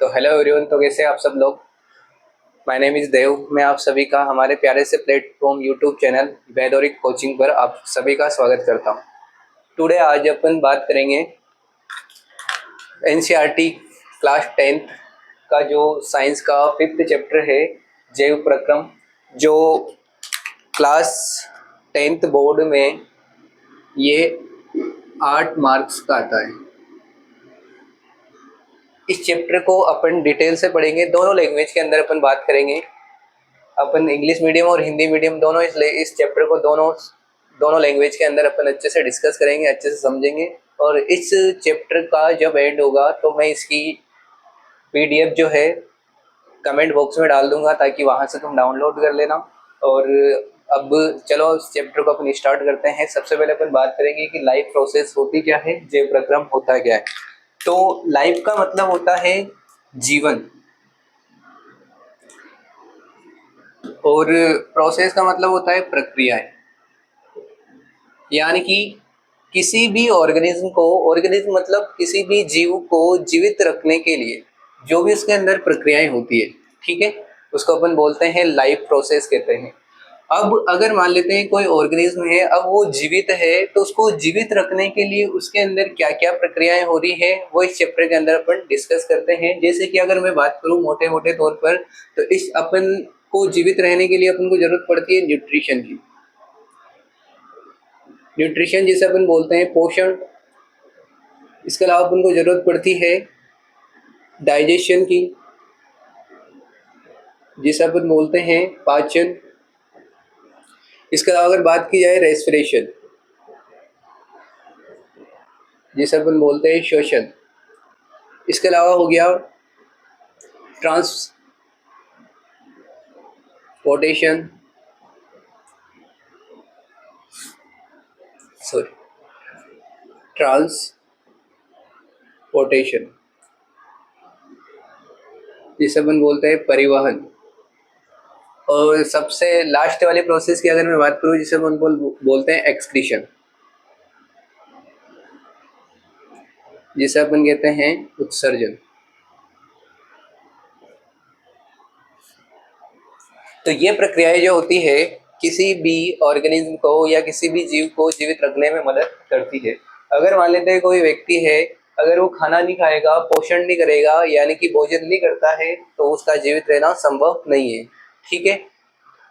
तो hello everyone, तो कैसे आप सब लोग। माय नेम इज़ देव। मैं आप सभी का हमारे प्यारे से प्लेटफॉर्म यूट्यूब चैनल वैदोरिक कोचिंग पर आप सभी का स्वागत करता हूँ। टुडे आज अपन बात करेंगे एनसीईआरटी क्लास 10th का जो साइंस का 5th चैप्टर है जैव प्रक्रम, जो क्लास 10th बोर्ड में ये 8 मार्क्स का आता है। इस चैप्टर को अपन डिटेल से पढ़ेंगे, दोनों लैंग्वेज के अंदर अपन बात करेंगे। अपन इंग्लिश मीडियम और हिंदी मीडियम दोनों इस चैप्टर को दोनों लैंग्वेज के अंदर अपन अच्छे से डिस्कस करेंगे, अच्छे से समझेंगे। और इस चैप्टर का जब एंड होगा तो मैं इसकी पीडीएफ जो है कमेंट बॉक्स में डाल दूंगा, ताकि वहां से तुम डाउनलोड कर लेना। और अब चलो इस चैप्टर को अपन स्टार्ट करते हैं। सबसे पहले अपन बात करेंगे कि लाइफ प्रोसेस होती क्या है, जैव प्रक्रम होता क्या है। तो लाइफ का मतलब होता है जीवन, और प्रोसेस का मतलब होता है प्रक्रियाएं। यानी कि किसी भी ऑर्गेनिज्म मतलब किसी भी जीव को जीवित रखने के लिए जो भी उसके अंदर प्रक्रियाएं होती है, ठीक है, उसको अपन बोलते हैं लाइफ प्रोसेस कहते हैं। अब अगर मान लेते हैं कोई ऑर्गेनिज्म है, अब वो जीवित है, तो उसको जीवित रखने के लिए उसके अंदर क्या क्या प्रक्रियाएं हो रही है वो इस चैप्टर के अंदर अपन डिस्कस करते हैं। जैसे कि अगर मैं बात करूं मोटे मोटे तौर पर, तो इस अपन को जीवित रहने के लिए अपन को जरूरत पड़ती है न्यूट्रिशन की। न्यूट्रिशन जिसे अपन बोलते हैं पोषण। इसके अलावा अपन को जरूरत पड़ती है डाइजेशन की, जिसे अपन बोलते हैं पाचन। इसके अलावा अगर बात की जाए रेस्पिरेशन, जिसे अपन बोलते हैं श्वसन। इसके अलावा हो गया ट्रांसपोर्टेशन, ट्रांसपोर्टेशन जिसे अपन बोलते हैं परिवहन। और सबसे लास्ट वाली प्रोसेस की अगर मैं बात करूं, जिसे अपन बोलते हैं एक्सक्रीशन, जिसे अपन कहते हैं उत्सर्जन। तो ये प्रक्रियाएं जो होती है किसी भी ऑर्गेनिज्म को या किसी भी जीव को जीवित रखने में मदद करती है। अगर मान लेते हैं कोई व्यक्ति है, अगर वो खाना नहीं खाएगा, पोषण नहीं करेगा, यानी कि भोजन नहीं करता है, तो उसका जीवित रहना संभव नहीं है, ठीक है।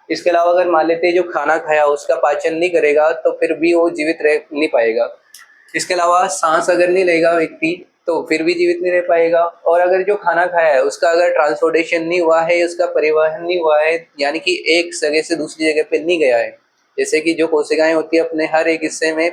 इसके अलावा अगर मान लेते हैं जो खाना खाया उसका पाचन नहीं करेगा, तो फिर भी वो जीवित रह नहीं पाएगा। इसके अलावा सांस अगर नहीं लेगा व्यक्ति, तो फिर भी जीवित नहीं रह पाएगा। और अगर जो खाना खाया है उसका अगर ट्रांसपोर्टेशन नहीं हुआ है, उसका परिवहन नहीं हुआ है, यानी कि एक जगह से दूसरी जगह पे नहीं गया है, जैसे कि जो कोशिकाएं होती है अपने हर एक हिस्से में,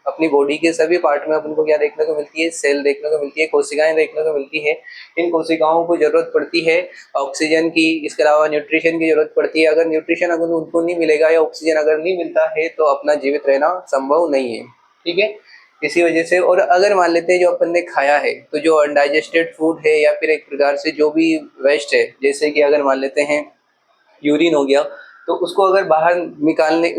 अपनी बॉडी के सभी पार्ट में अपन को क्या देखने को मिलती है, सेल देखने को मिलती है, कोशिकाएं देखने को मिलती है। इन कोशिकाओं को जरूरत पड़ती है ऑक्सीजन की, इसके अलावा न्यूट्रिशन की जरूरत पड़ती है। अगर न्यूट्रिशन अगर उनको नहीं मिलेगा या ऑक्सीजन अगर नहीं मिलता है, तो अपना जीवित रहना संभव नहीं है, ठीक है। इसी वजह से, और अगर मान लेते हैं जो अपन ने खाया है, तो जो अनडाइजेस्टेड फूड है या फिर एक प्रकार से जो भी वेस्ट है, जैसे कि अगर मान लेते हैं यूरिन हो गया, तो उसको अगर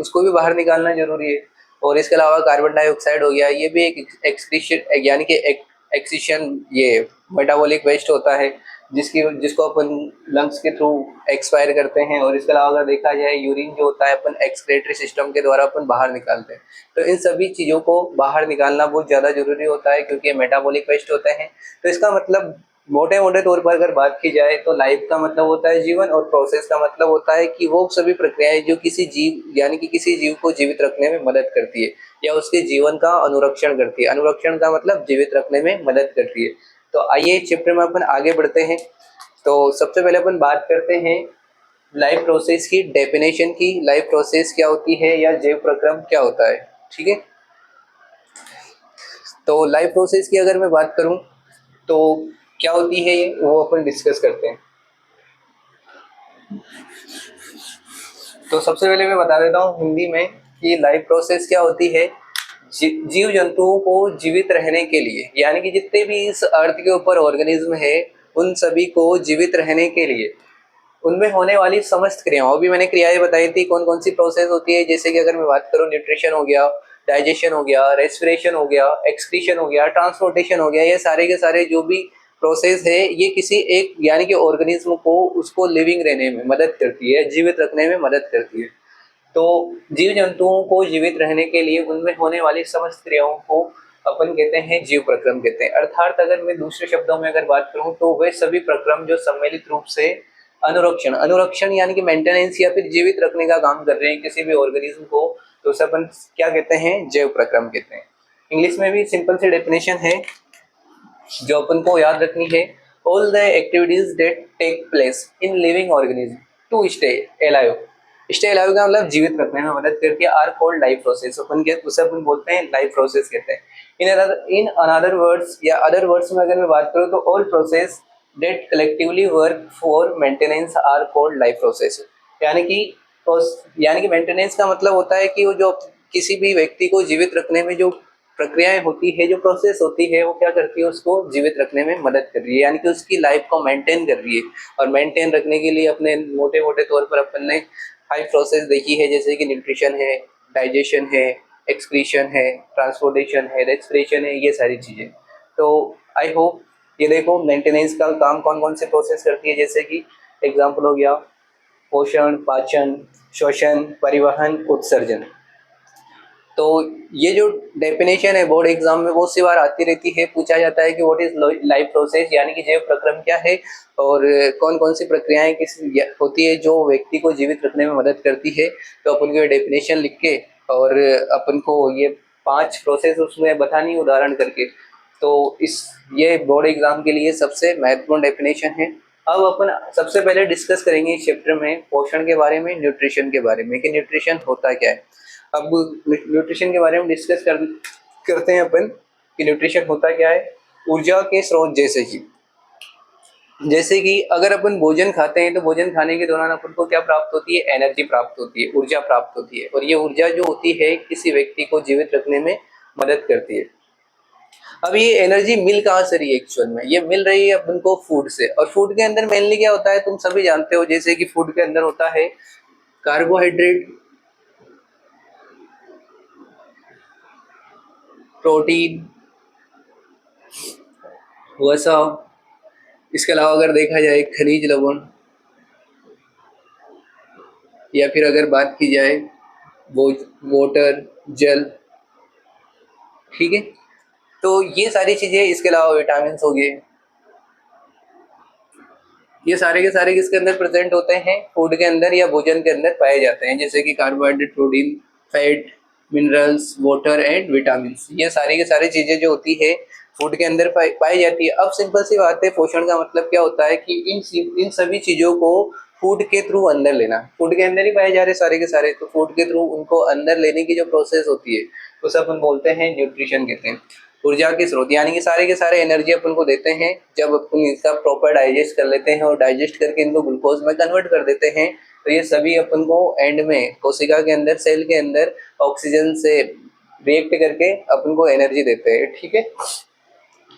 उसको भी बाहर निकालना जरूरी है। और इसके अलावा कार्बन डाइऑक्साइड हो गया, ये भी एक एक्सक्रीशन यानी कि एक्सीशन, ये मेटाबॉलिक वेस्ट होता है, जिसको अपन लंग्स के थ्रू एक्सपायर करते हैं। और इसके अलावा अगर देखा जाए यूरिन जो होता है अपन एक्सक्रेटरी सिस्टम के द्वारा अपन बाहर निकालते हैं। तो इन सभी चीज़ों को बाहर निकालना बहुत ज़्यादा जरूरी होता है, क्योंकि ये मेटाबॉलिक वेस्ट होते हैं। तो इसका मतलब मोटे मोटे तौर पर अगर बात की जाए, तो लाइफ का मतलब होता है जीवन, और प्रोसेस का मतलब होता है कि वो सभी प्रक्रियाएं जो किसी जीव यानी कि किसी जीव को जीवित रखने में मदद करती है या उसके जीवन का अनुरक्षण करती है। अनुरक्षण का मतलब जीवित रखने में मदद करती है। तो आइए इस चैप्टर में अपन आगे बढ़ते हैं। तो सबसे पहले अपन बात करते हैं लाइफ प्रोसेस की डेफिनेशन की। लाइफ प्रोसेस क्या होती है या जैव प्रक्रम क्या होता है, ठीक है। तो लाइफ प्रोसेस की अगर मैं बात करूं तो क्या होती है, वो अपन डिस्कस करते हैं। तो सबसे पहले मैं बता देता हूँ हिंदी में कि लाइफ प्रोसेस क्या होती है। जीव जंतुओं को जीवित रहने के लिए, यानी कि जितने भी इस अर्थ के ऊपर ऑर्गेनिज्म है, उन सभी को जीवित रहने के लिए उनमें होने वाली समस्त क्रियाओं, अभी मैंने क्रियाएं बताई थी कौन कौन सी प्रोसेस होती है। जैसे कि अगर मैं बात करूँ, न्यूट्रिशन हो गया, डाइजेशन हो गया, रेस्पिरेशन हो गया, एक्सक्रीशन हो गया, ट्रांसपोर्टेशन हो गया, ये सारे के सारे जो भी प्रोसेस है ये किसी एक यानी कि ऑर्गेनिज्म को उसको लिविंग रहने में मदद करती है, जीवित रखने में मदद करती है। तो जीव जंतुओं को जीवित रहने के लिए उनमें होने वाली समस्त क्रियाओं को अपन कहते हैं जीव प्रक्रम कहते हैं। अर्थात अगर मैं दूसरे शब्दों में अगर बात करूं तो वे सभी प्रक्रम जो सम्मिलित रूप से अनुरक्षण अनुरक्षण यानी कि मेंटेनेंस या फिर जीवित रखने का काम कर रहे हैं किसी भी ऑर्गेनिज्म को, तो उसे अपन क्या कहते हैं, जैव प्रक्रम कहते हैं। इंग्लिश में भी सिंपल सी डेफिनेशन है जो अपन को याद रखनी है। All the activities that take place in living organism to stay alive, stay alive का मतलब जीवित रखने में मदद करती है, आर कॉल्ड लाइफ प्रोसेस। अपन के उसे अपन बोलते हैं लाइफ प्रोसेस कहते हैं। इन अनदर वर्ड्स या अदर वर्ड्स में अगर मैं बात करूं तो all process that collectively work for maintenance are called life process. यानी कि यानी कि मेंटेनेंस का मतलब होता है कि वो जो किसी भी व्यक्ति को जीवित रखने में जो प्रक्रियाएं होती है, जो प्रोसेस होती है, वो क्या करती है, उसको जीवित रखने में मदद कर रही है, यानी कि उसकी लाइफ को मेंटेन कर रही है। और मेंटेन रखने के लिए अपने मोटे मोटे तौर पर अपन ने हाई प्रोसेस देखी है, जैसे कि न्यूट्रिशन है, डाइजेशन है, एक्सक्रीशन है, ट्रांसपोर्टेशन है, रेस्पिरेशन है, ये सारी चीज़ें। तो आई होप ये देखो मेंटेनेंस का काम कौन कौन से प्रोसेस करती है, जैसे कि एग्जाम्पल हो गया पोषण, पाचन, श्वसन, परिवहन, उत्सर्जन। तो ये जो डेफिनेशन है बोर्ड एग्जाम में बहुत सी बार आती रहती है, पूछा जाता है कि व्हाट इज लाइफ प्रोसेस, यानी कि जैव प्रक्रम क्या है और कौन कौन सी प्रक्रियाएं किस होती है जो व्यक्ति को जीवित रखने में मदद करती है। तो अपन को डेफिनेशन लिख के और अपन को ये 5 प्रोसेस उसमें बतानी उदाहरण करके। तो इस ये बोर्ड एग्जाम के लिए सबसे महत्वपूर्ण डेफिनेशन है। अब अपन सबसे पहले डिस्कस करेंगे इस चैप्टर में पोषण के बारे में, न्यूट्रिशन के बारे में कि न्यूट्रिशन होता क्या है। अब न्यूट्रिशन के बारे में डिस्कस करते हैं अपन कि न्यूट्रिशन होता क्या है। ऊर्जा के स्रोत जैसे कि अगर अपन भोजन खाते हैं तो भोजन खाने के दौरान अपन को क्या प्राप्त होती है, एनर्जी प्राप्त होती है, ऊर्जा प्राप्त होती है। और ये ऊर्जा जो होती है किसी व्यक्ति को जीवित रखने में मदद करती है। अब ये एनर्जी मिल कहाँ से रही है, एक्चुअल में ये मिल रही है अपन को फूड से। और फूड के अंदर मेनली क्या होता है तुम सभी जानते हो, जैसे कि फूड के अंदर होता है कार्बोहाइड्रेट, प्रोटीन, वसा, इसके अलावा अगर देखा जाए खनिज लवण, या फिर अगर बात की जाए वो वाटर, जल, ठीक है। तो ये सारी चीजें, इसके अलावा विटामिन हो गए, ये सारे के सारे किसके अंदर प्रेजेंट होते हैं, फूड के अंदर या भोजन के अंदर पाए जाते हैं, जैसे कि carbohydrate, protein, fat, minerals, water and vitamin. ये सारी के सारी चीजें जो होती है फूड के अंदर पाई जाती है। अब सिंपल सी बात है, पोषण का मतलब क्या होता है कि इन सभी चीजों को फूड के थ्रू अंदर लेना। फूड के अंदर ही पाए जा रहे सारे के सारे, तो फूड के थ्रू उनको अंदर लेने की जो प्रोसेस होती है उसे अपन बोलते हैं न्यूट्रिशन कहते हैं। ऊर्जा के स्रोत यानी कि सारे के सारे एनर्जी अपन को देते हैं जब अपन इसका प्रॉपर डाइजेस्ट कर लेते हैं और डाइजेस्ट करके इनको ग्लूकोज में कन्वर्ट कर देते हैं। तो ये सभी अपन को एंड में कोशिका के अंदर, सेल के अंदर ऑक्सीजन से रिएक्ट करके अपन को एनर्जी देते हैं, ठीक है।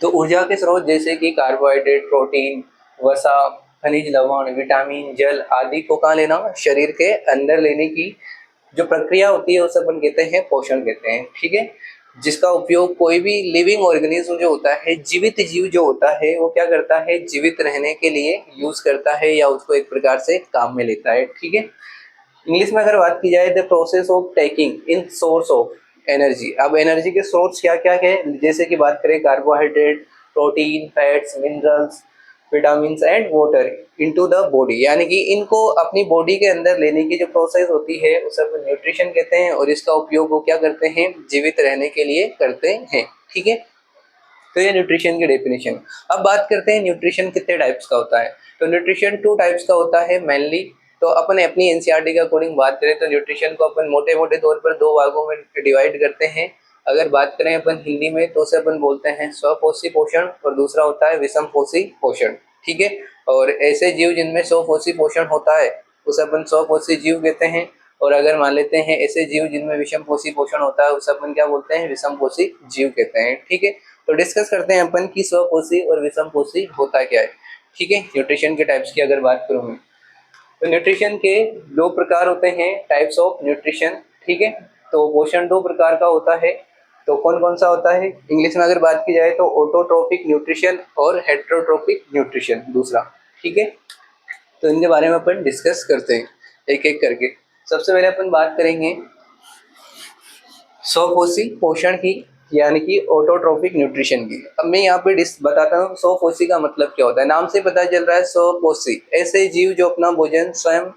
तो ऊर्जा के स्रोत जैसे कि कार्बोहाइड्रेट, प्रोटीन, वसा, खनिज लवण, विटामिन, जल आदि को कहाँ लेना, शरीर के अंदर लेने की जो प्रक्रिया होती है उसे अपन कहते हैं पोषण कहते हैं, ठीक है। जिसका उपयोग कोई भी लिविंग ऑर्गेनिज्म जो होता है, जीवित जीव जो होता है, वो क्या करता है, जीवित रहने के लिए यूज करता है या उसको एक प्रकार से काम में लेता है, ठीक है। इंग्लिश में अगर बात की जाए the process of taking in source of energy. अब एनर्जी के सोर्स क्या क्या है, जैसे कि बात करें carbohydrate, protein, fats, minerals, vitamin and water into the body, यानी कि इनको अपनी बॉडी के अंदर लेने की जो प्रोसेस होती है उसे हम न्यूट्रिशन कहते हैं। और इसका उपयोग वो क्या करते हैं, जीवित रहने के लिए करते हैं, ठीक है। तो ये न्यूट्रिशन की डेफिनेशन। अब बात करते हैं न्यूट्रिशन कितने टाइप्स का होता है। तो न्यूट्रिशन 2 टाइप्स का होता है मेनली। तो अपन अपनी एनसीईआरटी के अकॉर्डिंग बात करें तो न्यूट्रिशन को अपन मोटे मोटे तौर पर 2 भागों में डिवाइड करते हैं। अगर बात करें अपन हिंदी में तो उसे अपन बोलते हैं स्वपोषी पोषण और दूसरा होता है विषम पोषी पोषण, ठीक है। और ऐसे जीव जिनमें स्वपोषी पोषण होता है उसे अपन स्वपोषी जीव कहते हैं। और अगर मान लेते हैं ऐसे जीव जिनमें विषम पोषी पोषण होता है उसे अपन क्या बोलते हैं, विषम पोषी जीव कहते हैं, ठीक है। तो डिस्कस करते हैं अपन की स्वपोषी और विषम पोषी होता क्या है, ठीक है। न्यूट्रिशन के टाइप्स की अगर बात करूँ मैं, तो न्यूट्रिशन के 2 प्रकार होते हैं, टाइप्स ऑफ न्यूट्रिशन, ठीक है। तो पोषण 2 प्रकार का होता है, तो कौन कौन सा होता है? इंग्लिश में अगर बात की जाए तो ऑटोट्रोपिक न्यूट्रिशन और हेटेरोट्रोपिक न्यूट्रिशन दूसरा, ठीक है। तो इनके बारे में अपन डिस्कस करते हैं एक एक करके। सबसे पहले अपन बात करेंगे स्वपोषी पोषण की, यानी कि ऑटोट्रोपिक न्यूट्रिशन की। अब मैं यहाँ पे बताता हूँ स्वपोषी का मतलब क्या होता है। नाम से पता चल रहा है स्वपोषी, ऐसे जीव जो अपना भोजन स्वयं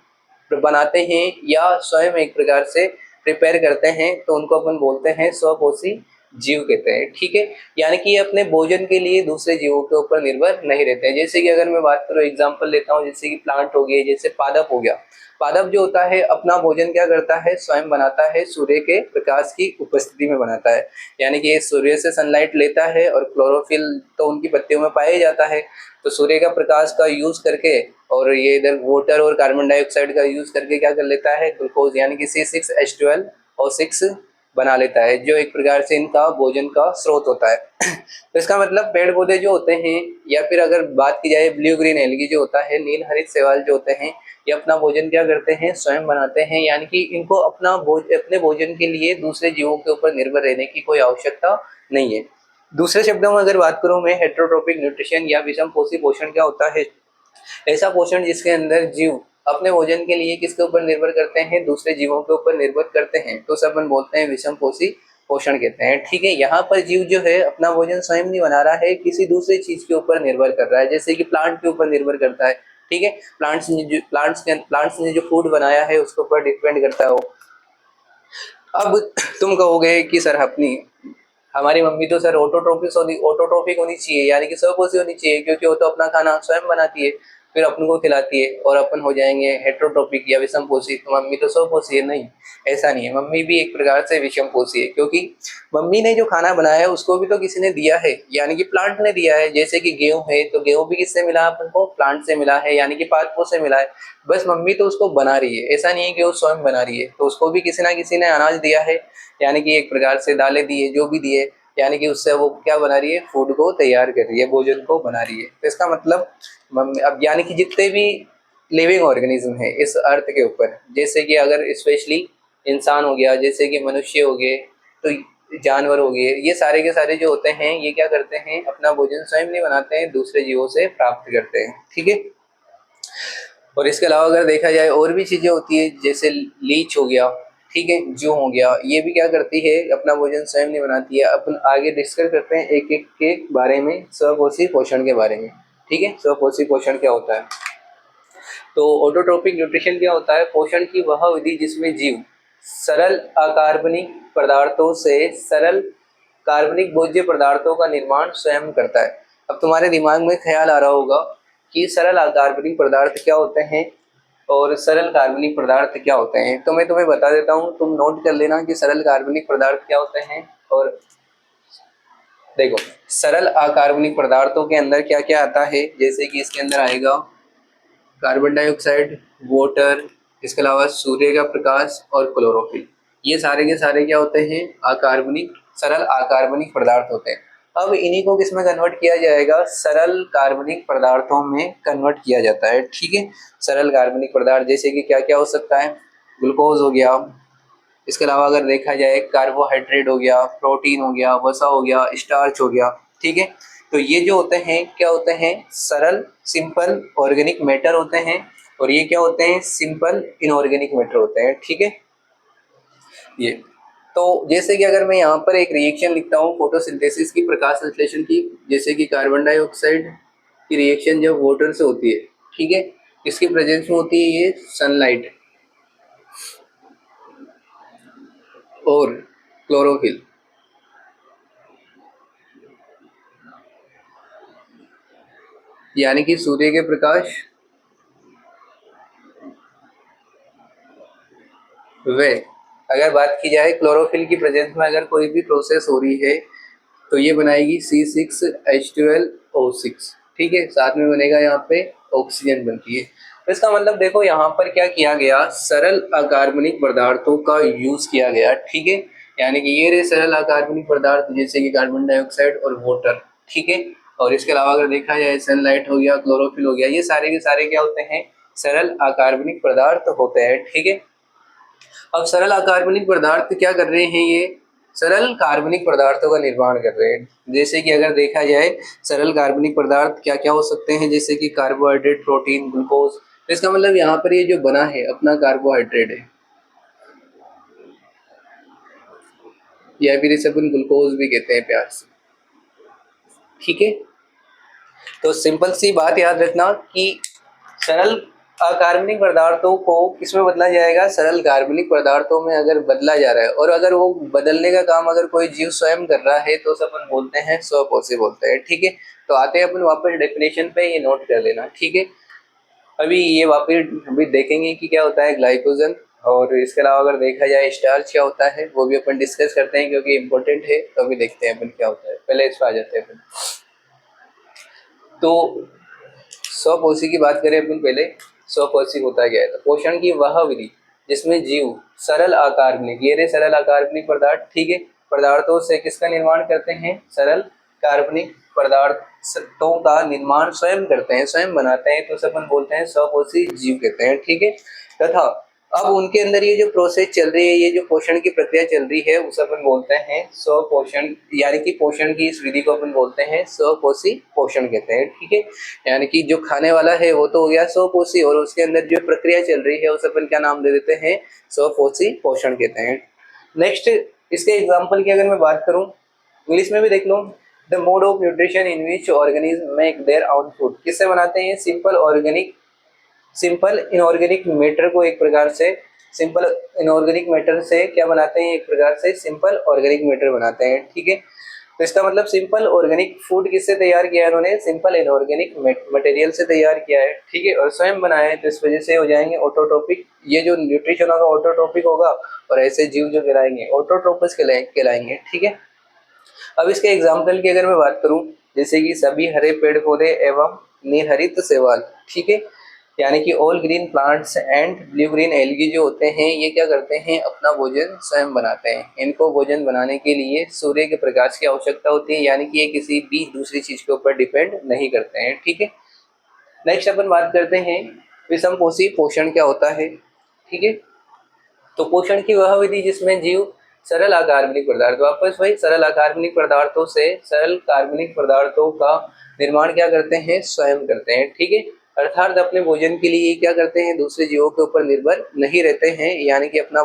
बनाते हैं या स्वयं एक प्रकार से प्रिपेयर करते हैं, तो उनको अपन बोलते हैं स्वपोषी जीव कहते हैं, ठीक है। यानी कि ये अपने भोजन के लिए दूसरे जीवों के ऊपर निर्भर नहीं रहते हैं। जैसे कि अगर मैं बात करूँ, एग्जांपल लेता हूँ, जैसे कि प्लांट हो गए, जैसे पादप हो गया। पादप जो होता है अपना भोजन क्या करता है, स्वयं बनाता है, सूर्य के प्रकाश की उपस्थिति में बनाता है। यानी कि ये सूर्य से सनलाइट लेता है और क्लोरोफिल तो उनकी पत्तियों में पाया जाता है। तो सूर्य का प्रकाश का यूज करके और ये इधर वाटर और कार्बन डाइऑक्साइड का यूज करके क्या कर लेता है, ग्लूकोज यानी कि C6H12O6 बना लेता है, जो एक प्रकार से इनका भोजन का स्रोत होता है। तो इसका मतलब पेड़ पौधे जो होते हैं, या फिर अगर बात की जाए ब्लू ग्रीन एल्गी जो होता है, नील हरित शैवाल जो होते हैं, ये अपना भोजन क्या करते हैं, स्वयं बनाते हैं। यानी कि इनको अपने भोजन के लिए दूसरे जीवों के ऊपर निर्भर रहने की कोई आवश्यकता नहीं है। दूसरे शब्दों में अगर बात करूं मैं, हेटेरोट्रोपिक न्यूट्रिशन या विषम पोषी पोषण क्या होता है, ऐसा पोषण जिसके अंदर जीव अपने भोजन के लिए किसके ऊपर निर्भर करते हैं, दूसरे जीवों के ऊपर निर्भर करते हैं, तो सब अपन बोलते हैं विषम पोषी पोषण कहते हैं, ठीक है। यहाँ पर जीव जो है अपना भोजन स्वयं नहीं बना रहा है, किसी दूसरे चीज के ऊपर निर्भर कर रहा है, जैसे कि प्लांट के ऊपर निर्भर करता है, ठीक है। प्लांट्स ने जो फूड बनाया है उसके ऊपर डिपेंड करता है वो। अब तुम कहोगे कि सर अपनी हमारी मम्मी तो सर ऑटोट्रोपिक होनी चाहिए, यानी कि स्वपोषी होनी चाहिए, क्योंकि वो तो अपना खाना स्वयं बनाती है, फिर अपन को खिलाती है, और अपन हो जाएंगे हेटेरोट्रोपिक या विषम पोषी, तो मम्मी तो स्वपोषी है। नहीं, ऐसा नहीं है, मम्मी भी एक प्रकार से विषम पोषी है, क्योंकि मम्मी ने जो खाना बनाया है उसको भी तो किसी ने दिया है, यानी कि प्लांट ने दिया है। जैसे कि गेहूं है, तो गेहूं भी किससे मिला अपन को, प्लांट से मिला है, यानी कि पादपों से मिला है। बस मम्मी तो उसको बना रही है, ऐसा नहीं है कि वो स्वयं बना रही है, तो उसको भी किसी ना किसी ने अनाज दिया है, यानी कि एक प्रकार से दालें दी है, जो भी दिए, यानी कि उससे वो क्या बना रही है, फूड को तैयार कर रही है, भोजन को बना रही है। तो इसका मतलब अब यानी कि जितने भी लिविंग ऑर्गेनिज्म है इस अर्थ के ऊपर, जैसे कि अगर स्पेशली इंसान हो गया, जैसे कि मनुष्य हो गए, तो जानवर हो गए, ये सारे के सारे जो होते हैं, ये क्या करते हैं, अपना भोजन स्वयं नहीं बनाते हैं, दूसरे जीवों से प्राप्त करते हैं, ठीक है। और इसके अलावा अगर देखा जाए और भी चीजें होती है, जैसे लीच हो गया, ठीक है, जू हो गया, ये भी क्या करती है, अपना भोजन स्वयं नहीं बनाती है। अपन आगे डिस्कस करते हैं एक एक के बारे में, स्वपोषी पोषण के बारे में, ठीक है। स्वपोषी पोषण क्या होता है, तो ऑटोट्रोपिक न्यूट्रिशन क्या होता है, पोषण की वह विधि जिसमें जीव सरल अकार्बनिक पदार्थों से सरल कार्बनिक भोज्य पदार्थों का निर्माण स्वयं करता है। अब तुम्हारे दिमाग में ख्याल आ रहा होगा कि सरल अकार्बनिक पदार्थ क्या होते हैं और सरल कार्बनिक पदार्थ क्या होते हैं, तो मैं तुम्हें बता देता हूँ, तुम नोट कर लेना कि सरल कार्बनिक पदार्थ क्या होते हैं। और देखो, सरल अकार्बनिक पदार्थों के अंदर क्या क्या आता है, जैसे कि इसके अंदर आएगा कार्बन डाइऑक्साइड, वाटर, इसके अलावा सूर्य का प्रकाश और क्लोरोफिल। ये सारे के सारे क्या होते हैं, अकार्बनिक, सरल अकार्बनिक पदार्थ होते हैं। अब इन्हीं को किस में कन्वर्ट किया जाएगा, सरल कार्बनिक पदार्थों में कन्वर्ट किया जाता है, ठीक है। सरल कार्बनिक पदार्थ जैसे कि क्या क्या हो सकता है, ग्लूकोज हो गया, इसके अलावा अगर देखा जाए कार्बोहाइड्रेट हो गया, प्रोटीन हो गया, वसा हो गया, स्टार्च हो गया, ठीक है। तो ये जो होते हैं क्या होते हैं, सरल सिंपल ऑर्गेनिक मैटर होते हैं, और ये क्या होते हैं, सिंपल इनऑर्गेनिक मैटर होते हैं, ठीक है। ये तो जैसे कि अगर मैं यहाँ पर एक रिएक्शन लिखता हूँ फोटोसिंथेसिस की, प्रकाश संश्लेषण की, जैसे कि कार्बन डाइऑक्साइड की रिएक्शन जब वाटर से होती है, ठीक है, इसकी प्रेजेंस में होती है ये सनलाइट और क्लोरोफिल, यानी कि सूर्य के प्रकाश वे, अगर बात की जाए क्लोरोफिल की प्रेजेंस में अगर कोई भी प्रोसेस हो रही है, तो ये बनाएगी C6H12O6, ठीक है, साथ में बनेगा यहाँ पे ऑक्सीजन बनती है। तो इसका मतलब देखो यहाँ पर क्या किया गया, सरल अकार्बनिक पदार्थों का यूज किया गया, ठीक है। यानी कि ये रहे सरल अकार्बनिक पदार्थ, जैसे कि कार्बन डाइऑक्साइड और वाटर, ठीक है। और इसके अलावा अगर देखा जाए सनलाइट हो गया, क्लोरोफिल हो गया, ये सारे के सारे क्या होते हैं, सरल अकार्बनिक पदार्थ होते हैं, ठीक है। अब सरल अकार्बनिक पदार्थ क्या कर रहे हैं, ये सरल कार्बनिक पदार्थों का निर्माण कर रहे हैं। जैसे कि अगर देखा जाए सरल कार्बनिक पदार्थ क्या क्या हो सकते हैं, जैसे कि कार्बोहाइड्रेट, प्रोटीन, ग्लूकोज। तो इसका मतलब यहाँ पर ये जो बना है अपना कार्बोहाइड्रेट है, या फिर इसे अपन ग्लूकोज भी कहते हैं प्यार से, ठीक है। तो सिंपल सी बात याद रखना कि सरल अकार्बनिक पदार्थों को किसमें बदला जाएगा, सरल कार्बनिक पदार्थों में अगर बदला जा रहा है, और अगर वो बदलने का काम अगर कोई जीव स्वयं कर रहा है तो उसे अपन बोलते हैं स्वपोषी बोलते हैं, ठीक है। तो आते हैं अपन वापस डेफिनेशन पे, ये नोट कर लेना, ठीक है। अभी ये वापस अभी देखेंगे कि क्या होता है ग्लाइकोजन, और इसके अलावा अगर देखा जाए स्टार्च क्या होता है वो भी अपन डिस्कस करते हैं क्योंकि इम्पोर्टेंट है। तो अभी देखते हैं अपन क्या होता है, पहले इस पर आ जाते हैं अपन। तो स्वपोषी की बात करें अपन पहले, स्वपोषी होता क्या है। तो पोषण की वह विधि जिसमें जीव सरल अकार्बनिक, ये रहे सरल अकार्बनिक पदार्थ, ठीक है, पदार्थों से किसका निर्माण करते हैं, सरल कार्बनिक पदार्थों का निर्माण स्वयं करते हैं, स्वयं बनाते हैं, तो उसे अपन बोलते हैं स्वपोषी जीव कहते हैं, ठीक है। तथा अब उनके अंदर ये जो प्रोसेस चल रही है, ये जो पोषण की प्रक्रिया चल रही है, उसे अपन बोलते हैं स्वपोषण, यानी कि पोषण की इस विधि को अपन बोलते हैं स्वपोषी पोषण कहते हैं, ठीक है। यानी कि जो खाने वाला है वो तो हो गया स्वपोषी, और उसके अंदर जो प्रक्रिया चल रही है उसे अपन क्या नाम दे देते हैं, स्वपोषी पोषण कहते हैं। नेक्स्ट इसके एग्जाम्पल की अगर मैं बात करूं, इंग्लिश में भी देख लो, the mode of nutrition in which organism make their own food, किससे बनाते हैं, सिंपल इनऑर्गेनिक मैटर को एक प्रकार से, सिंपल इनऑर्गेनिक मैटर से क्या बनाते हैं, एक प्रकार से सिंपल ऑर्गेनिक मैटर बनाते हैं, ठीक है। तो इसका मतलब सिंपल ऑर्गेनिक फूड किससे तैयार किया है उन्होंने, सिंपल इनऑर्गेनिक मटेरियल से तैयार किया है, ठीक है, और स्वयं बनाया है, तो इस वजह से हो जाएंगे ऑटोट्रोपिक। ये जो न्यूट्रिशन होगा ऑटोट्रोपिक होगा, और ऐसे जीव जो कहलाएंगे ऑटोट्रोपस कहलाएंगे, ठीक है। अब इसके एग्जाम्पल की अगर मैं बात करूं, जैसे कि सभी हरे पेड़ पौधे एवं निहरित शैवाल, ठीक है, यानी कि all green plants and blue green algae जो होते हैं, ये क्या करते हैं, अपना भोजन स्वयं बनाते हैं। इनको भोजन बनाने के लिए सूर्य के प्रकाश की आवश्यकता होती है, यानी कि ये किसी भी दूसरी चीज के ऊपर डिपेंड नहीं करते हैं, ठीक है। नेक्स्ट अपन बात करते हैं विषमपोषी पोषण क्या होता है, ठीक है। तो पोषण की वह विधि जिसमें जीव सरल अकार्बनिक पदार्थ, वापस वही सरल अकार्बनिक पदार्थों से सरल कार्बनिक पदार्थों का निर्माण क्या करते हैं, स्वयं करते हैं, ठीक है। अर्थात अपने भोजन के लिए क्या करते हैं, दूसरे जीवों के ऊपर निर्भर नहीं रहते हैं, यानी कि अपने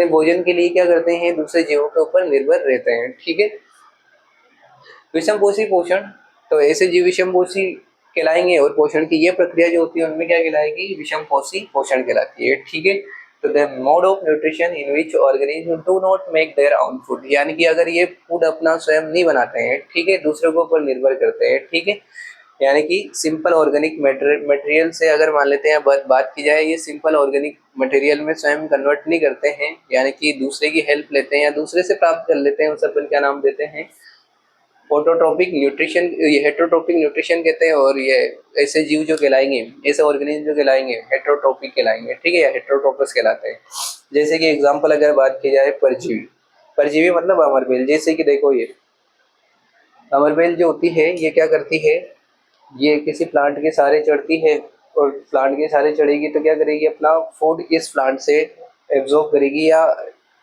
भोजन के लिए क्या करते हैं, दूसरे जीवों के ऊपर निर्भर रहते हैं, ठीक है। विषमपोषी पोषण, तो ऐसे जीव विषमपोषी कहलाएंगे, और पोषण की ये प्रक्रिया जो होती है उनमें क्या कहलाएगी, विषमपोषी पोषण कहलाती है, ठीक है। तो the mode of nutrition in which organism do not make their own food, यानी कि अगर ये फूड अपना स्वयं नहीं बनाते हैं, ठीक है, दूसरों के ऊपर निर्भर करते हैं, ठीक है। यानी कि सिंपल ऑर्गेनिक मटेरियल से अगर मान लेते हैं बात की जाए, ये सिंपल ऑर्गेनिक मटेरियल में स्वयं कन्वर्ट नहीं करते हैं, यानी कि दूसरे की हेल्प लेते हैं या दूसरे से प्राप्त कर लेते हैं, उस अपन क्या नाम देते हैं, ऑटोट्रोपिक न्यूट्रिशन, ये हेटरोट्रोपिक न्यूट्रिशन कहते हैं। और ये ऐसे जीव जो कहलाएंगे, ऐसे ऑर्गेनिज्म जो कहलाएंगे हेटरोट्रोपिक कहलाएंगे, ठीक है, या हेटरोट्रोपस कहलाते हैं। जैसे कि एग्जांपल अगर बात की जाए, परजीवी, परजीवी मतलब अमरबेल। जैसे कि देखो, ये अमरबेल जो होती है ये क्या करती है, ये किसी प्लांट के सहारे चढ़ती है, और प्लांट के सहारे चढ़ेगी तो क्या करेगी, अपना फूड इस प्लांट से एब्जॉर्ब करेगी या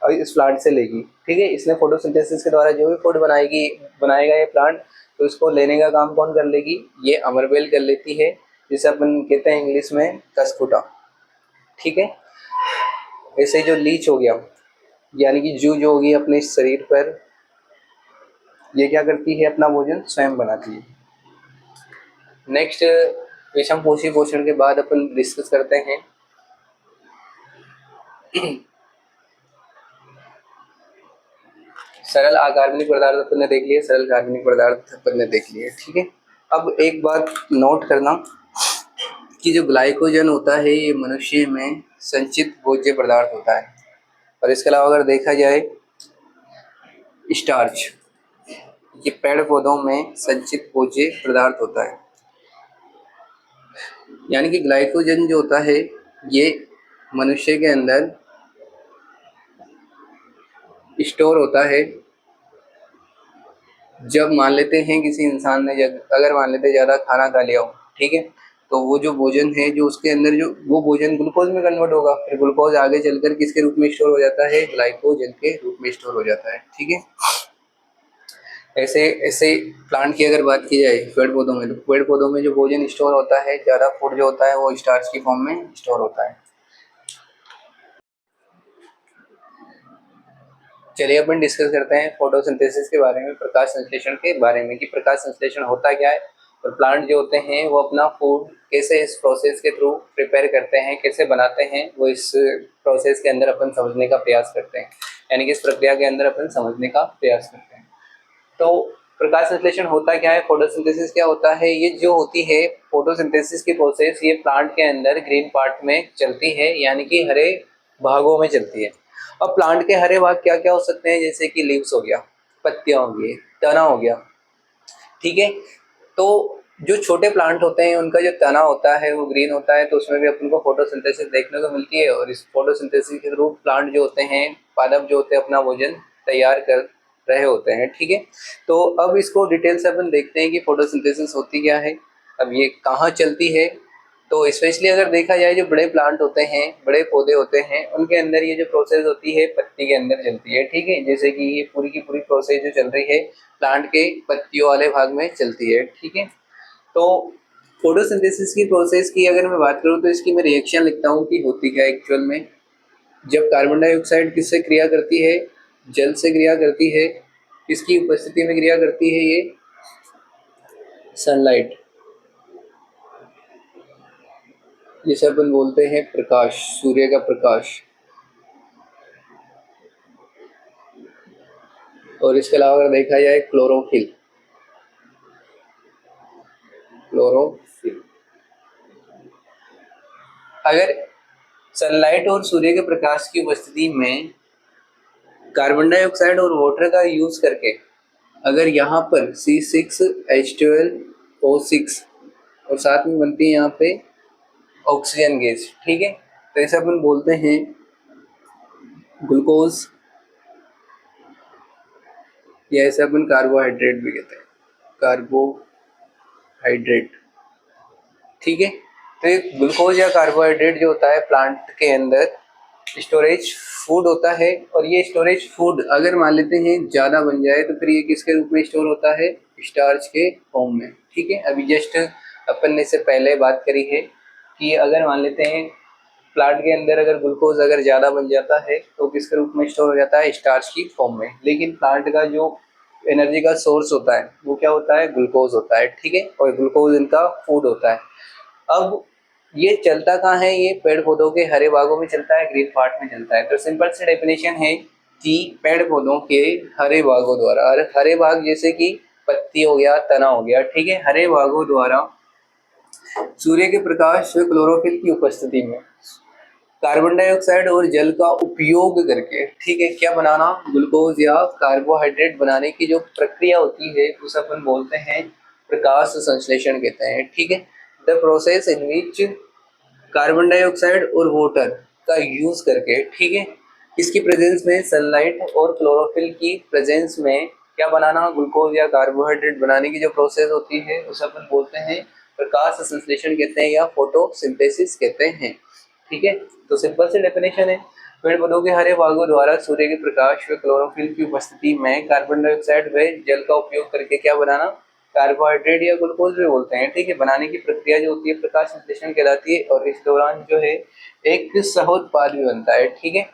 इस प्लांट से लेगी, ठीक है। इसने फोटोसिंथेसिस के द्वारा जो भी फूड बनाएगा ये प्लांट, तो इसको लेने का काम कौन कर लेगी, ये अमरबेल कर लेती है, जिसे अपन कहते हैं इंग्लिश में कसकुटा, ठीक है। ऐसे जो लीच हो गया, यानी कि जू जो होगी अपने शरीर पर, ये क्या करती है, अपना भोजन स्वयं बनाती है। नेक्स्ट विषमपोषी पोषण के बाद अपन डिस्कस करते हैं सरल अकार्बनिक पदार्थ अपन ने देख लिए, सरल कार्बनिक पदार्थ अपन ने देख लिए, ठीक है। अब एक बात नोट करना कि जो ग्लाइकोजन होता है ये मनुष्य में संचित भोज्य पदार्थ होता है, और इसके अलावा अगर देखा जाए स्टार्च, ये पेड़ पौधों में संचित भोज्य पदार्थ होता है। यानी कि ग्लाइकोजन जो होता है ये मनुष्य के अंदर स्टोर होता है। जब मान लेते हैं किसी इंसान ने, अगर मान लेते ज़्यादा खाना खा लिया हो, ठीक है, तो वो जो भोजन है जो उसके अंदर जो वो भोजन ग्लूकोज में कन्वर्ट होगा, फिर ग्लूकोज आगे चलकर किसके रूप में स्टोर हो जाता है, ग्लाइकोजन के रूप में स्टोर हो जाता है। ठीक है, ऐसे ऐसे प्लांट की अगर बात की जाए पेड़ पौधों में, तो पेड़ पौधों में जो भोजन स्टोर होता है, ज़्यादा फूड जो होता है वो स्टार्च की फॉर्म में स्टोर होता है। चलिए अपन डिस्कस करते हैं फोटोसिंथेसिस के बारे में, प्रकाश संश्लेषण के बारे में, कि प्रकाश संश्लेषण होता क्या है और प्लांट जो होते हैं वो अपना फूड कैसे इस प्रोसेस के थ्रू प्रिपेयर करते हैं, कैसे बनाते हैं, वो इस प्रोसेस के अंदर अपन समझने का प्रयास करते हैं, यानी कि इस प्रक्रिया के अंदर अपन समझने का प्रयास करते हैं। तो प्रकाश संश्लेषण होता क्या है, फोटोसिंथेसिस क्या होता है, ये जो होती है फोटोसिंथेसिस की प्रोसेस, ये प्लांट के अंदर ग्रीन पार्ट में चलती है, यानी कि हरे भागों में चलती है। अब प्लांट के हरे भाग क्या क्या हो सकते हैं, जैसे कि लीव्स हो गया, पत्तियां हो गई, तना हो गया। ठीक है, तो जो छोटे प्लांट होते हैं उनका जो तना होता है वो ग्रीन होता है, तो उसमें भी अपन को फोटोसिंथेसिस देखने को मिलती है, और इस फोटोसिंथेसिस के थ्रू प्लांट जो होते हैं, पादप जो होते हैं, अपना भोजन तैयार कर रहे होते हैं। ठीक है, तो अब इसको डिटेल से अपन देखते हैं कि फोटोसिंथेसिस होती क्या है, अब ये कहाँ चलती है। तो स्पेशली अगर देखा जाए जो बड़े प्लांट होते हैं, बड़े पौधे होते हैं, उनके अंदर ये जो प्रोसेस होती है पत्ती के अंदर चलती है। ठीक है, जैसे कि ये पूरी की पूरी प्रोसेस जो चल रही है प्लांट के पत्तियों वाले भाग में चलती है। ठीक है, तो फोटोसिंथेसिस की प्रोसेस की अगर मैं बात करूँ तो इसकी मैं रिएक्शन लिखता हूँ कि होती क्या एक्चुअल में। जब कार्बन डाइऑक्साइड किससे क्रिया करती है, जल से क्रिया करती है, किसकी उपस्थिति में क्रिया करती है, ये सनलाइट, जिसे अपन बोलते हैं प्रकाश, सूर्य का प्रकाश। और इसके अलावा अगर देखा जाए क्लोरोफिल, क्लोरोफिल अगर सनलाइट और सूर्य के प्रकाश की उपस्थिति में कार्बन डाइऑक्साइड और वाटर का यूज करके अगर यहाँ पर C6H12O6 और साथ में बनती है यहाँ पे ऑक्सीजन गैस। ठीक है, तो ऐसे अपन बोलते हैं ग्लूकोज, या ऐसे अपन कार्बोहाइड्रेट भी कहते हैं, कार्बोहाइड्रेट। ठीक है, तो ये ग्लूकोज या कार्बोहाइड्रेट जो होता है प्लांट के अंदर स्टोरेज फूड होता है, और ये स्टोरेज फूड अगर मान लेते हैं ज़्यादा बन जाए तो फिर ये किसके रूप में स्टोर होता है, स्टार्च के फॉर्म में। ठीक है, अभी जस्ट अपन ने इससे पहले बात करी है कि अगर मान लेते हैं प्लांट के अंदर अगर ग्लूकोज अगर ज़्यादा बन जाता है तो किसके रूप में स्टोर हो जाता है, स्टार्च की फॉर्म में। लेकिन प्लांट का जो एनर्जी का सोर्स होता है वो क्या होता है, ग्लूकोज होता है। ठीक है, और ग्लूकोज इनका फूड होता है। अब ये चलता कहाँ है, ये पेड़ पौधों के हरे भागों में चलता है, ग्रीन पार्ट में चलता है। तो सिंपल सी डेफिनेशन है कि पेड़ पौधों के हरे भागों द्वारा, और हरे भाग जैसे कि पत्ती हो गया, तना हो गया, ठीक है, हरे भागों द्वारा सूर्य के प्रकाश, क्लोरोफिल की उपस्थिति में कार्बन डाइऑक्साइड और जल का उपयोग करके, ठीक है, क्या बनाना, ग्लूकोज या कार्बोहाइड्रेट बनाने की जो प्रक्रिया होती है उसे अपन बोलते हैं प्रकाश संश्लेषण कहते हैं। ठीक है, the process in which carbon dioxide और वाटर का यूज करके, ठीक है, इसकी प्रेजेंस में सनलाइट और क्लोरोफिल की प्रेजेंस में क्या बनाना, ग्लूकोज या कार्बोहाइड्रेट बनाने की जो प्रोसेस होती है उसे अपन बोलते हैं प्रकाश संश्लेषण कहते हैं या फोटोसिंथेसिस कहते हैं। ठीक है, तो सिंपल से डेफिनेशन है, पेड़ पौधों के हरे भागों द्वारा सूर्य के प्रकाश व क्लोरोफिल की उपस्थिति में कार्बन डाइऑक्साइड व जल का उपयोग करके क्या बनाना, कार्बोहाइड्रेट या ग्लूकोज भी बोलते हैं। ठीक है, बनाने की प्रक्रिया जो होती है प्रकाश संश्लेषण कहलाती है, और इस दौरान जो है एक सह उत्पाद भी बनता है। ठीक है,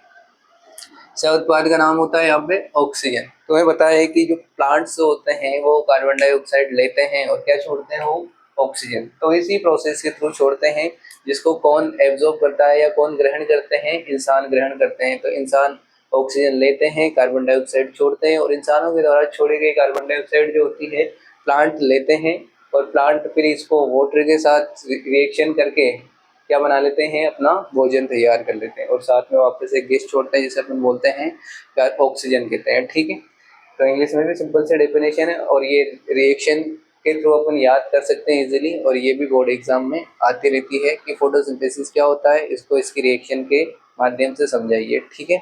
सह उत्पाद का नाम होता है यहाँ पे ऑक्सीजन। तो हमें पता है कि जो प्लांट्स जो होते हैं वो कार्बन डाइऑक्साइड लेते हैं और क्या छोड़ते हैं, वो ऑक्सीजन। तो इसी प्रोसेस के थ्रू छोड़ते हैं, जिसको कौन एब्जॉर्ब करता है या कौन ग्रहण करते हैं, इंसान ग्रहण करते हैं। तो इंसान ऑक्सीजन लेते हैं, कार्बन डाइऑक्साइड छोड़ते हैं, और इंसानों के द्वारा छोड़ी गई कार्बन डाइऑक्साइड जो होती है प्लांट लेते हैं, और प्लांट फिर इसको वाटर के साथ रिएक्शन करके क्या बना लेते हैं, अपना भोजन तैयार कर लेते हैं, और साथ में वापस एक गैस छोड़ते हैं जिसे अपन बोलते हैं ऑक्सीजन कहते हैं। ठीक है, तो इंग्लिश में भी सिंपल से डेफिनेशन है, और ये रिएक्शन के थ्रू अपन याद कर सकते हैं इजीली, और ये भी बोर्ड एग्जाम में आती रहती है कि फोटोसिंथेसिस क्या होता है, इसको इसकी रिएक्शन के माध्यम से समझाइए। ठीक है,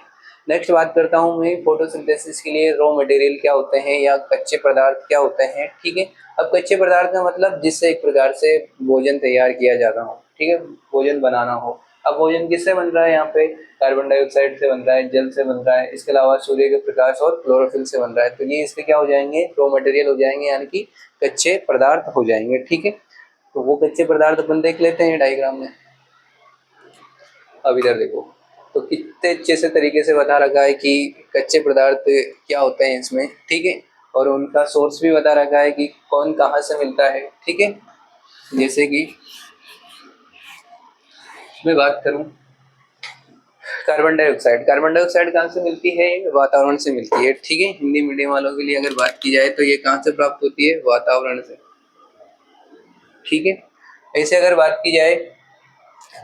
नेक्स्ट बात करता हूँ मैं फोटोसिंथेसिस के लिए रॉ मटेरियल क्या होते हैं या कच्चे पदार्थ क्या होते हैं। ठीक है, अब कच्चे पदार्थ का मतलब जिससे एक प्रकार से भोजन तैयार किया जाता हो। ठीक है, भोजन बनाना हो। अब भोजन किससे बन रहा है, यहाँ पे कार्बन डाइऑक्साइड से बन रहा है, जल से बन रहा है, इसके अलावा सूर्य के प्रकाश और क्लोरोफिल से बन रहा है। तो ये इसके क्या हो जाएंगे, रॉ मटेरियल हो जाएंगे, यानी कि कच्चे पदार्थ हो जाएंगे। ठीक है, तो वो कच्चे पदार्थ अपन देख लेते हैं डायग्राम में। अब इधर देखो, तो कितने अच्छे से तरीके से बता रखा है कि कच्चे पदार्थ क्या होते हैं इसमें। ठीक है, और उनका सोर्स भी बता रखा है कि कौन कहाँ से मिलता है। ठीक है, जैसे कि मैं बात करूं, कार्बन डाइऑक्साइड कहाँ से मिलती है, वातावरण से मिलती है। ठीक है, हिंदी मीडियम वालों के लिए अगर बात की जाए तो ये कहाँ से प्राप्त होती है, वातावरण से। ठीक है, ऐसे अगर बात की जाए,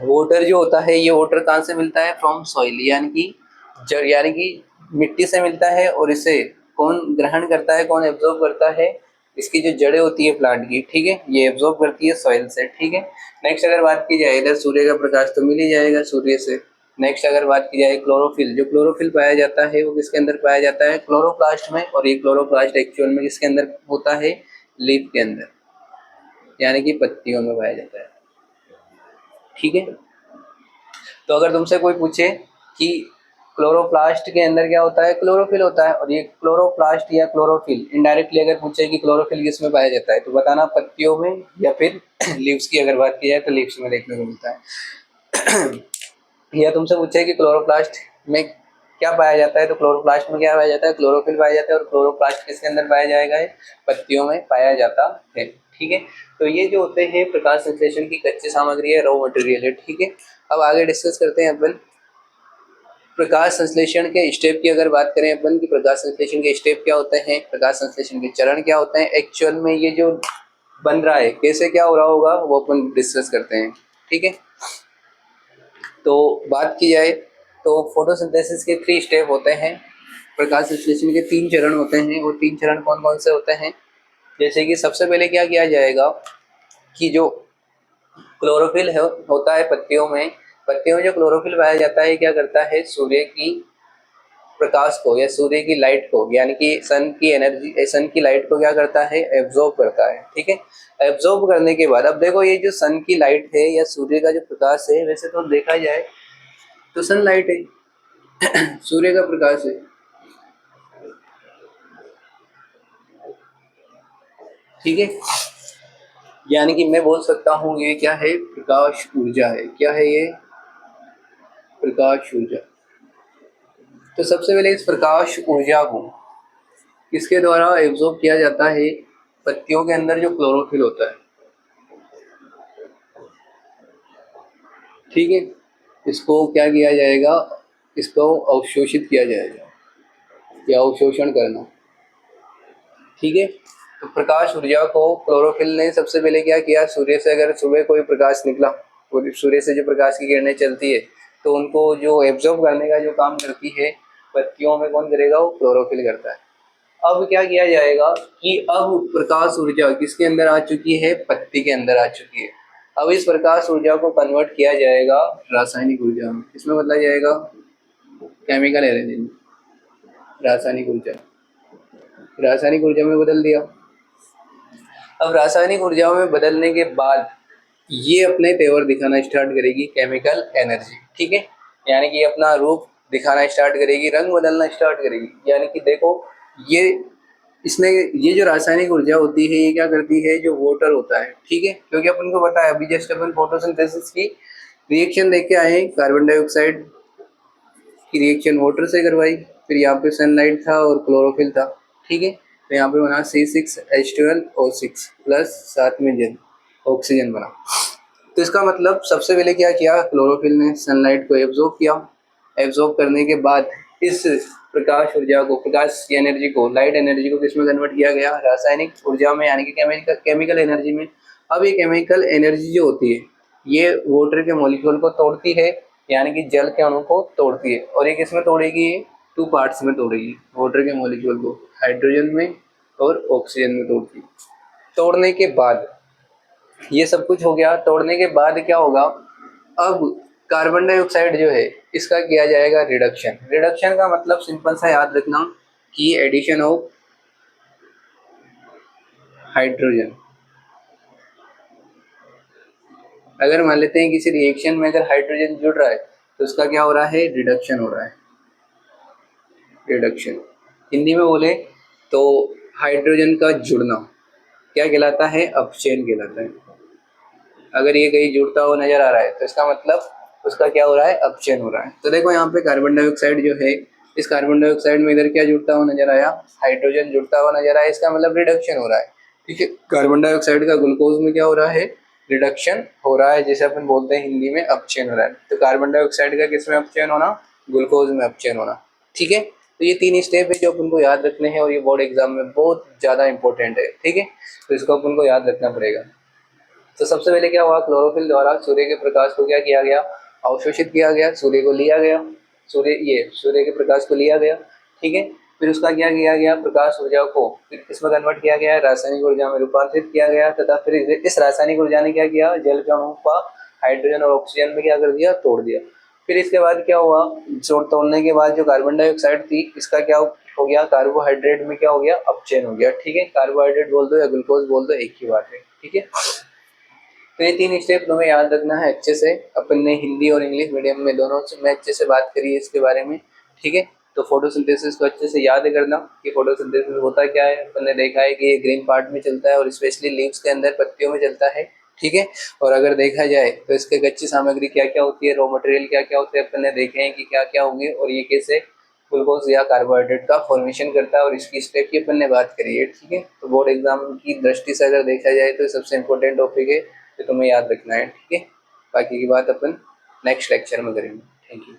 वाटर जो होता है, ये वाटर कहाँ से मिलता है, फ्रॉम सॉइल, यानी कि जड़, यानी कि मिट्टी से मिलता है। और इसे कौन ग्रहण करता है, कौन एब्जॉर्ब करता है, इसकी जो जड़ें होती है प्लांट की। ठीक है, ये एब्जॉर्ब करती है सॉइल से। ठीक है, नेक्स्ट अगर बात की जाए, इधर सूर्य का प्रकाश तो मिल ही जाएगा सूर्य से। नेक्स्ट अगर बात की जाए क्लोरोफिल, जो क्लोरोफिल पाया जाता है वो किसके अंदर पाया जाता है, क्लोरोप्लास्ट में। और ये क्लोरोप्लास्ट एक्चुअल में किसके अंदर होता है, लीफ के अंदर, यानी कि पत्तियों में पाया जाता है। ठीक है, तो अगर तुमसे कोई पूछे कि क्लोरोप्लास्ट के अंदर क्या होता है, क्लोरोफिल होता है। और ये क्लोरोप्लास्ट या क्लोरोफिल इनडायरेक्टली अगर पूछे कि क्लोरोफिल किस में पाया जाता है, तो बताना पत्तियों में, या फिर लीव्स की अगर बात की जाए तो लीव्स में देखने को मिलता है। या तुमसे पूछे कि क्लोरोप्लास्ट में क्या पाया जाता है, तो क्लोरोप्लास्ट में क्या पाया जाता है, क्लोरोफिल पाया जाता है। और क्लोरोप्लास्ट किसके अंदर पाया जाएगा, है पत्तियों में पाया जाता है। ठीक है, तो ये जो होते हैं प्रकाश संश्लेषण की कच्ची सामग्री है, रॉ मटेरियल है। ठीक है, अब आगे डिस्कस करते हैं अपन प्रकाश संश्लेषण के स्टेप की। अगर बात करें अपन की प्रकाश संश्लेषण के स्टेप क्या होते हैं, प्रकाश संश्लेषण के चरण क्या होते हैं, एक्चुअल में ये जो बन रहा है कैसे क्या हो रहा होगा, वो अपन डिस्कस करते हैं। ठीक है, तो बात की जाए तो फोटोसिंथेसिस के 3 स्टेप होते हैं, प्रकाश संश्लेषण के 3 चरण होते हैं। वो 3 चरण कौन कौन से होते हैं, जैसे कि सबसे पहले क्या किया जाएगा कि जो क्लोरोफिल है होता है पत्तियों में, पत्तियों में जो क्लोरोफिल पाया जाता है क्या करता है, सूर्य की प्रकाश को या सूर्य की लाइट को, यानी कि सन की एनर्जी, सन की लाइट को क्या करता है, एब्जॉर्ब करता है। ठीक है, एब्जॉर्ब करने के बाद अब देखो, ये जो सन की लाइट है या सूर्य का जो प्रकाश है, वैसे तो देखा जाए तो सनलाइट है, सूर्य का प्रकाश है। ठीक है, यानी कि मैं बोल सकता हूँ ये क्या है, प्रकाश ऊर्जा है। क्या है ये, प्रकाश ऊर्जा। तो सबसे पहले इस प्रकाश ऊर्जा को किसके द्वारा एब्जॉर्ब किया जाता है, पत्तियों के अंदर जो क्लोरोफिल होता है। ठीक है, इसको क्या किया जाएगा, इसको अवशोषित किया जाएगा या अवशोषण करना। ठीक है, तो प्रकाश ऊर्जा को क्लोरोफिल ने सबसे पहले क्या किया, सूर्य से अगर सुबह कोई प्रकाश निकला, सूर्य से जो प्रकाश की किरणें चलती है, तो उनको जो एब्जॉर्ब करने का जो काम करती है पत्तियों में, कौन करेगा, वो क्लोरोफिल करता है। अब क्या किया जाएगा कि अब प्रकाश ऊर्जा किसके अंदर आ चुकी है, पत्ती के अंदर आ चुकी है। अब इस प्रकाश ऊर्जा को कन्वर्ट किया जाएगा रासायनिक ऊर्जा में। इसमें बदला जाएगा केमिकल एनर्जी में, रासायनिक ऊर्जा, रासायनिक ऊर्जा में बदल दिया। अब रासायनिक ऊर्जाओं में बदलने के बाद ये अपने तेवर दिखाना स्टार्ट करेगी, केमिकल एनर्जी। ठीक है, यानी कि अपना रूप दिखाना स्टार्ट करेगी, रंग बदलना स्टार्ट करेगी। यानी कि देखो, ये इसमें ये जो रासायनिक ऊर्जा होती है, ये क्या करती है, जो वाटर होता है। ठीक है, क्योंकि अपन को पता है, अभी जस्ट अपन फोटोसिंथेसिस की रिएक्शन देख के आए, कार्बन डाइऑक्साइड की रिएक्शन वाटर से करवाई, फिर यहाँ पे सनलाइट था और क्लोरोफिल था। ठीक है, तो यहाँ पे बना C6H12O6 प्लस साथ में जल, ऑक्सीजन बना। तो इसका मतलब सबसे पहले क्या किया, क्लोरोफिल ने सनलाइट को एब्जॉर्ब किया। एब्जॉर्ब करने के बाद इस प्रकाश ऊर्जा को, प्रकाश की एनर्जी को, लाइट एनर्जी को किसमें कन्वर्ट किया गया, रासायनिक ऊर्जा में, यानी कि केमिकल एनर्जी में। अब ये केमिकल एनर्जी जो होती है, ये वाटर के मॉलिक्यूल को तोड़ती है, यानी कि जल के अणु को तोड़ती है। और ये किसमें तोड़ेगी, ये 2 पार्ट्स में तोड़ेगी, वाटर के मॉलिक्यूल को हाइड्रोजन में और ऑक्सीजन में तोड़ती है। तोड़ने के बाद ये सब कुछ हो गया, तोड़ने के बाद क्या होगा, अब कार्बन डाइऑक्साइड जो है इसका किया जाएगा रिडक्शन। रिडक्शन का मतलब सिंपल सा याद रखना कि एडिशन ऑफ हाइड्रोजन। अगर मान लेते हैं किसी रिएक्शन में अगर हाइड्रोजन जुड़ रहा है तो उसका क्या हो रहा है, रिडक्शन हो रहा है। रिडक्शन हिंदी में बोले तो हाइड्रोजन का जुड़ना क्या कहलाता है, अपचयन कहलाता है। अगर ये कहीं जुड़ता हुआ नजर आ रहा है तो इसका मतलब उसका क्या हो रहा है, अपचयन हो रहा है। तो देखो यहाँ पे कार्बन डाइऑक्साइड जो है, इस कार्बन डाइऑक्साइड में इधर क्या जुड़ता हुआ नजर आया, हाइड्रोजन जुड़ता हुआ नजर आया, इसका मतलब रिडक्शन हो रहा है। ठीक है, कार्बन डाइऑक्साइड का ग्लूकोज में क्या हो रहा है, रिडक्शन हो रहा है, जिसे अपन बोलते हैं हिंदी में अपचयन हो रहा है। तो कार्बन डाइऑक्साइड का किस में अपचयन होना, ग्लूकोज में अपचयन होना। ठीक है, तो ये 3 स्टेप है जो अपन को याद रखने हैं और ये बोर्ड एग्जाम में बहुत ज्यादा इंपॉर्टेंट है। ठीक है, तो इसको अपन को याद रखना पड़ेगा। तो सबसे पहले क्या हुआ, क्लोरोफिल द्वारा सूर्य के प्रकाश को क्या किया गया, अवशोषित किया गया, सूर्य को लिया गया, सूर्य के प्रकाश को लिया गया। ठीक है, फिर उसका क्या किया गया, प्रकाश ऊर्जा को फिर किसमें कन्वर्ट किया गया, रासायनिक ऊर्जा में रूपांतरित किया गया, तथा फिर इस रासायनिक ऊर्जा ने क्या किया, जल के अणुओं का हाइड्रोजन और ऑक्सीजन में क्या कर दिया, तोड़ दिया। फिर इसके बाद क्या हुआ, जोड़ तोड़ने के बाद जो कार्बन डाइऑक्साइड थी इसका क्या हो गया, कार्बोहाइड्रेट में क्या हो गया, अपचयन हो गया। ठीक है, कार्बोहाइड्रेट बोल दो या ग्लूकोज बोल दो, एक ही बात है। ठीक है, तो ये 3 स्टेप तुम्हें याद रखना है अच्छे से। अपन ने हिंदी और इंग्लिश मीडियम में दोनों में अच्छे से बात करी है इसके बारे में। ठीक है, तो फोटोसिंथेसिस को अच्छे से याद करना कि फोटोसिंथेसिस होता क्या है। अपन ने देखा है कि ये ग्रीन पार्ट में चलता है और स्पेशली लीव्स के अंदर, पत्तियों में चलता है। ठीक है, और अगर देखा जाए तो इसके कच्ची सामग्री क्या क्या होती है, रॉ मटेरियल क्या क्या होते हैं, अपन ने देखे हैं कि क्या क्या होंगे और ये कैसे ग्लूकोज या कार्बोहाइड्रेट का फॉर्मेशन करता है और इसकी स्टेप की अपन ने बात करी है। ठीक है, तो बोर्ड एग्जाम की दृष्टि से अगर देखा जाए तो सबसे इंपॉर्टेंट टॉपिक है, तो तुम्हें याद रखना है। ठीक है, बाकी की बात अपन नेक्स्ट लेक्चर में करेंगे। Thank you.